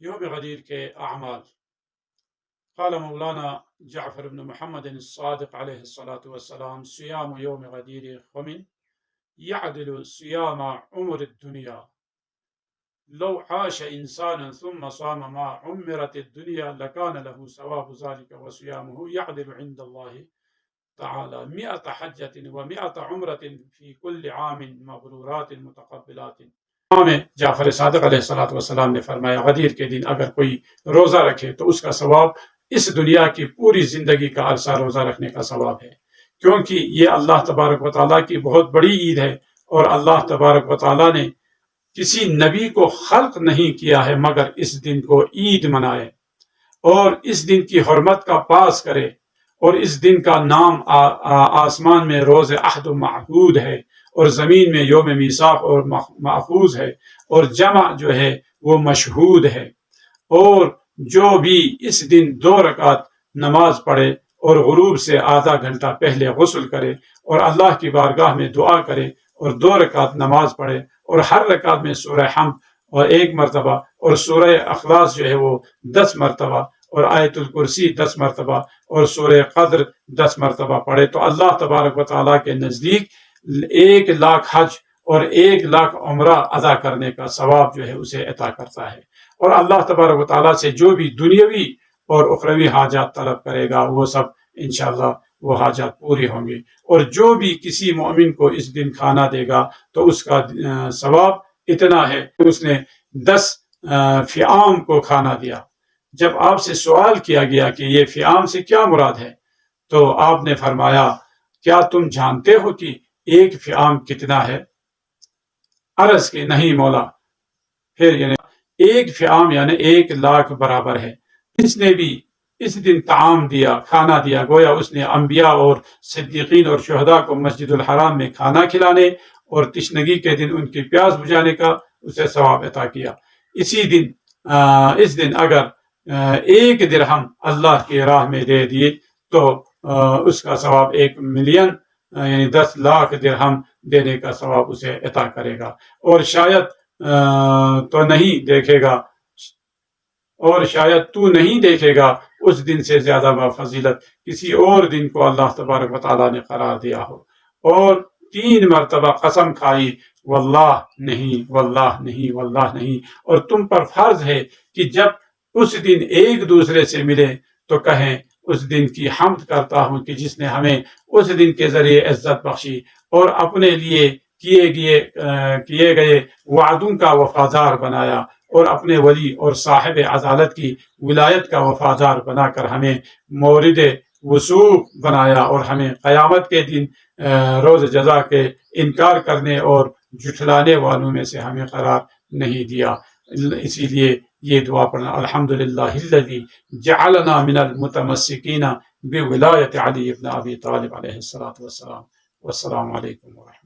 یوم غدیر کے اعمال۔ قال مولانا جعفر بن محمد الصادق علیہ الصلاۃ والسلام: صیام یوم غدیر خم يعدل صيام عمر الدنيا لو عاش إنسان ثم صام ما عمرت الدنيا لكان له ثواب ذلك وصيامه يعدل عند الله تعالى 100 حجة و100 عمرة في كل عام مبرورات متقبلات۔ امام جعفر صادق علیہ الصلوۃ والسلام نے فرمایا غدیر کے دن اگر کوئی روزہ رکھے تو اس کا ثواب اس دنیا کی پوری زندگی کا عرصہ روزہ رکھنے کا ثواب ہے، کیونکہ یہ اللہ تبارک و تعالیٰ کی بہت بڑی عید ہے، اور اللہ تبارک و تعالیٰ نے کسی نبی کو خلق نہیں کیا ہے مگر اس دن کو عید منائے اور اس دن کی حرمت کا پاس کرے، اور اس دن کا نام آسمان میں روز عہد و معہود ہے، اور زمین میں یوم میثاق اور ماخوذ ہے، اور جمع جو ہے وہ مشہود ہے۔ اور جو بھی اس دن 2 رکعت نماز پڑھے اور غروب سے آدھا گھنٹہ پہلے غسل کرے اور اللہ کی بارگاہ میں دعا کرے اور 2 رکعت نماز پڑھے اور ہر رکعت میں سورہ حمد اور 1 مرتبہ اور سورہ اخلاص جو ہے وہ 10 مرتبہ اور آیت الکرسی 10 مرتبہ اور سورہ قدر 10 مرتبہ پڑھے تو اللہ تبارک و تعالیٰ کے نزدیک 1,00,000 حج اور 1,00,000 عمرہ ادا کرنے کا ثواب جو ہے اسے عطا کرتا ہے، اور اللہ تبارک و تعالیٰ سے جو بھی دنیاوی اور اخروی حاجات طلب کرے گا وہ سب انشاءاللہ وہ حاجات پوری ہوں گی۔ اور جو بھی کسی مومن کو اس دن کھانا دے گا تو اس کا ثواب اتنا ہے کہ اس نے 10 فیام کو کھانا دیا۔ جب آپ سے سوال کیا گیا کہ یہ فیام سے کیا مراد ہے تو آپ نے فرمایا کیا تم جانتے ہو کہ 1 فیام کتنا ہے؟ عرض کہ نہیں مولا۔ پھر یعنی 1 فیام یعنی 1,00,000 برابر ہے۔ اس نے بھی اس دن طعام دیا، کھانا دیا، گویا اس نے انبیاء اور صدیقین اور شہداء کو مسجد الحرام میں کھانا کھلانے اور تشنگی کے دن ان کی پیاس بجھانے کا اسے ثواب عطا کیا۔ اس دن اگر 1 درہم اللہ کی راہ میں دے دیے تو اس کا ثواب 1,000,000 یعنی 10,00,000 درہم دینے کا ثواب اسے عطا کرے گا، اور شاید تو نہیں دیکھے گا اس دن سے زیادہ بفضیلت کسی اور دن کو اللہ تبارک و تعالیٰ نے قرار دیا ہو۔ اور 3 مرتبہ قسم کھائی واللہ نہیں، واللہ نہیں، واللہ نہیں، اور تم پر فرض ہے کہ جب اس دن ایک دوسرے سے ملے تو کہیں اس دن کی حمد کرتا ہوں کہ جس نے ہمیں اس دن کے ذریعے عزت بخشی اور اپنے لیے کیے گئے وعدوں کا وفادار بنایا، اور اپنے ولی اور صاحب عدالت کی ولایت کا وفادار بنا کر ہمیں مورد وثوق بنایا، اور ہمیں قیامت کے دن روز جزا کے انکار کرنے اور جھٹلانے والوں میں سے ہمیں قرار نہیں دیا۔ اسی لیے یہ دعا پڑھنا: الحمدللہ الذی جعلنا من المتمسکین بولایت علی بن ابی طالب علیہ الصلوۃ والسلام۔ والسلام علیکم ورحمۃ اللہ۔